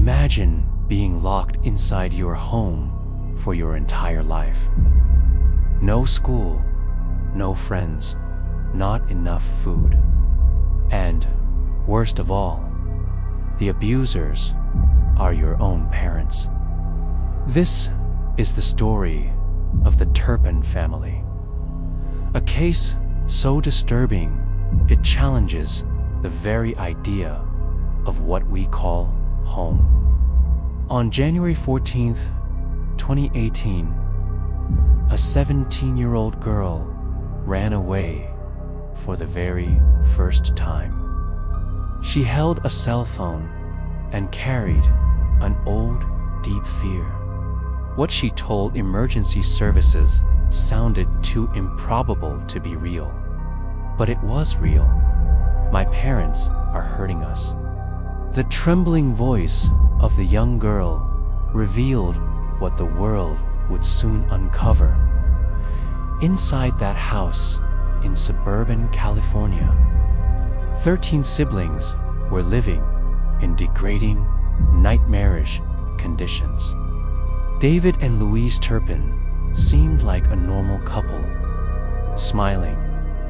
Imagine being locked inside your home for your entire life. No school, no friends, not enough food. And, worst of all, the abusers are your own parents. This is the story of the Turpin family. A case so disturbing, it challenges the very idea of what we call home. On January 14th, 2018, a 17-year-old girl ran away for the very first time. She held a cell phone and carried an old, deep fear. What she told emergency services sounded too improbable to be real. But it was real. My parents are hurting us. The trembling voice of the young girl revealed what the world would soon uncover. Inside that house in suburban California, 13 siblings were living in degrading, nightmarish conditions. David and Louise Turpin seemed like a normal couple, smiling,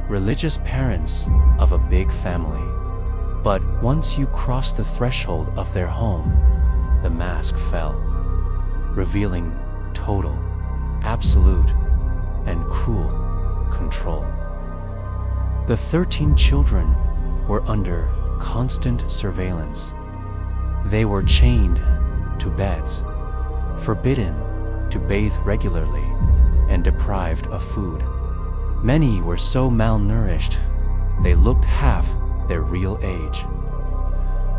religious parents of a big family. But once you crossed the threshold of their home, the mask fell, revealing total, absolute, and cruel control. The 13 children were under constant surveillance. They were chained to beds, forbidden to bathe regularly, and deprived of food. Many were so malnourished, they looked half their real age.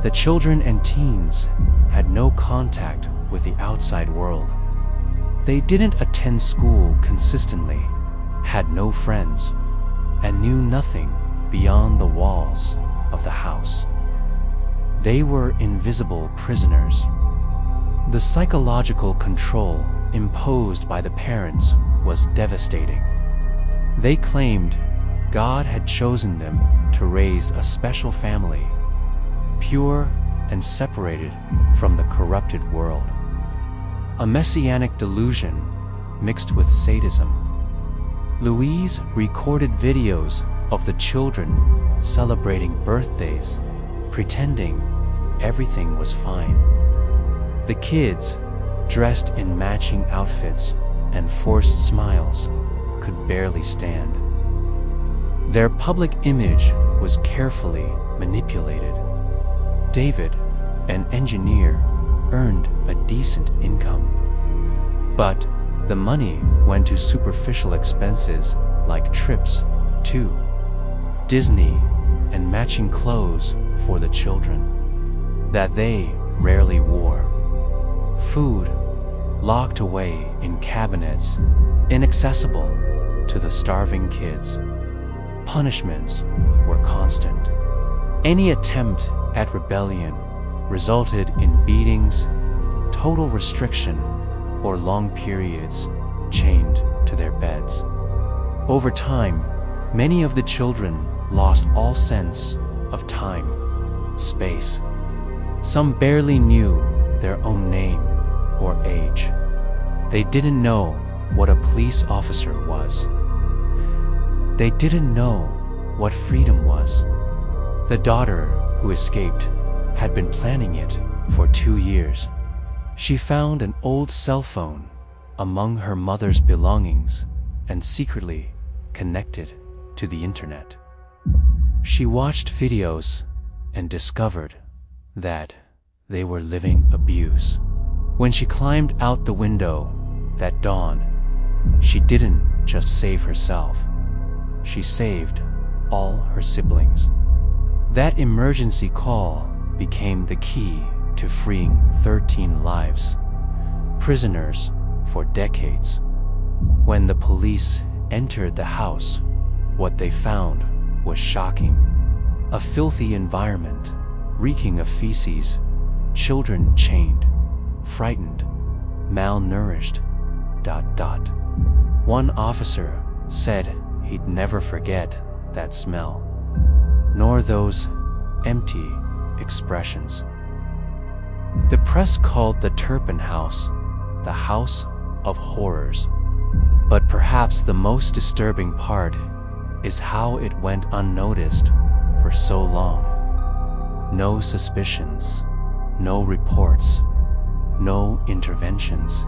The children and teens had no contact with the outside world. They didn't attend school consistently, had no friends, and knew nothing beyond the walls of the house. They were invisible prisoners. The psychological control imposed by the parents was devastating. They claimed God had chosen them to raise a special family, pure and separated from the corrupted world. A messianic delusion mixed with sadism. Louise recorded videos of the children celebrating birthdays, pretending everything was fine. The kids, dressed in matching outfits and forced smiles, could barely stand. Their public image was carefully manipulated. David, an engineer, earned a decent income. But the money went to superficial expenses like trips to Disney and matching clothes for the children that they rarely wore. Food locked away in cabinets, inaccessible to the starving kids. Punishments were constant. Any attempt at rebellion resulted in beatings, total restriction, or long periods chained to their beds. Over time, many of the children lost all sense of time, space. Some barely knew their own name or age. They didn't know what a police officer was. They didn't know what freedom was. The daughter who escaped had been planning it for 2 years. She found an old cell phone among her mother's belongings and secretly connected to the internet. She watched videos and discovered that they were living abuse. When she climbed out the window that dawn, she didn't just save herself. She saved all her siblings. That emergency call became the key to freeing 13 lives, prisoners for decades. When the police entered the house, what they found was shocking. A filthy environment, reeking of feces, children chained, frightened, malnourished, ... One officer said he'd never forget that smell, nor those empty expressions. The press called the Turpin House the House of Horrors. But perhaps the most disturbing part is how it went unnoticed for so long. No suspicions, no reports, no interventions.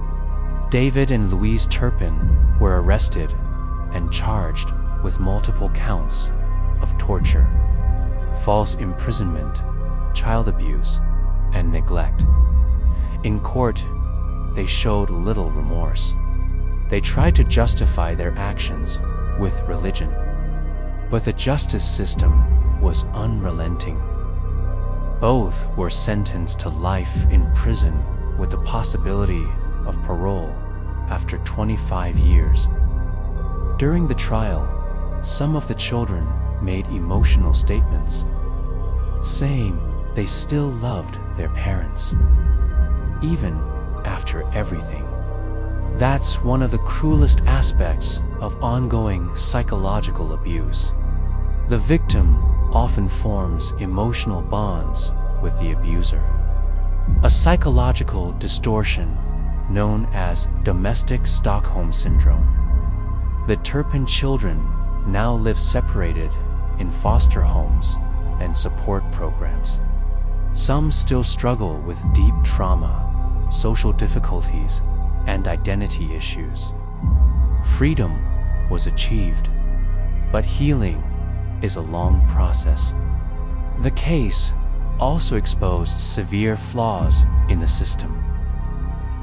David and Louise Turpin were arrested and charged with multiple counts of torture, false imprisonment, child abuse, and neglect. In court, they showed little remorse. They tried to justify their actions with religion, but the justice system was unrelenting. Both were sentenced to life in prison with the possibility of parole after 25 years. During the trial, some of the children made emotional statements, saying they still loved their parents, even after everything. That's one of the cruelest aspects of ongoing psychological abuse. The victim often forms emotional bonds with the abuser, a psychological distortion known as domestic Stockholm syndrome. The Turpin children now live separated in foster homes and support programs. Some still struggle with deep trauma, social difficulties, and identity issues. Freedom was achieved, but healing is a long process. The case also exposed severe flaws in the system.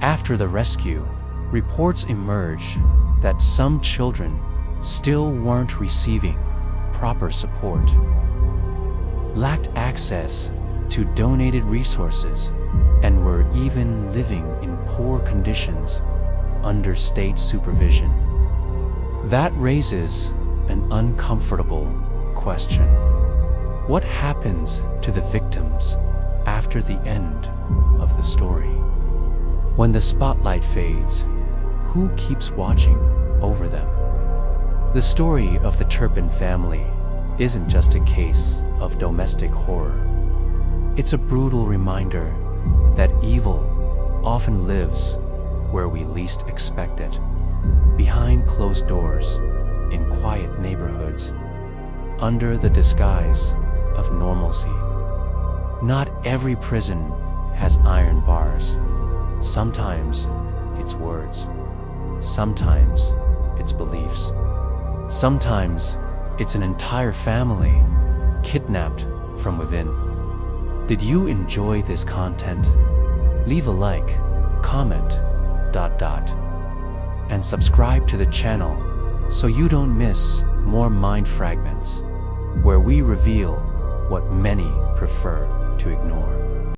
After the rescue, reports emerged that some children still weren't receiving proper support, lacked access to donated resources, and were even living in poor conditions under state supervision. That raises an uncomfortable question. What happens to the victims after the end of the story? When the spotlight fades, who keeps watching over them? The story of the Turpin family isn't just a case of domestic horror. It's a brutal reminder that evil often lives where we least expect it, behind closed doors, in quiet neighborhoods, under the disguise of normalcy. Not every prison has iron bars. Sometimes it's words. Sometimes it's beliefs. Sometimes it's an entire family kidnapped from within. Did you enjoy this content? Leave a like, comment, ... and subscribe to the channel so you don't miss more Mind Fragments, where we reveal what many prefer to ignore.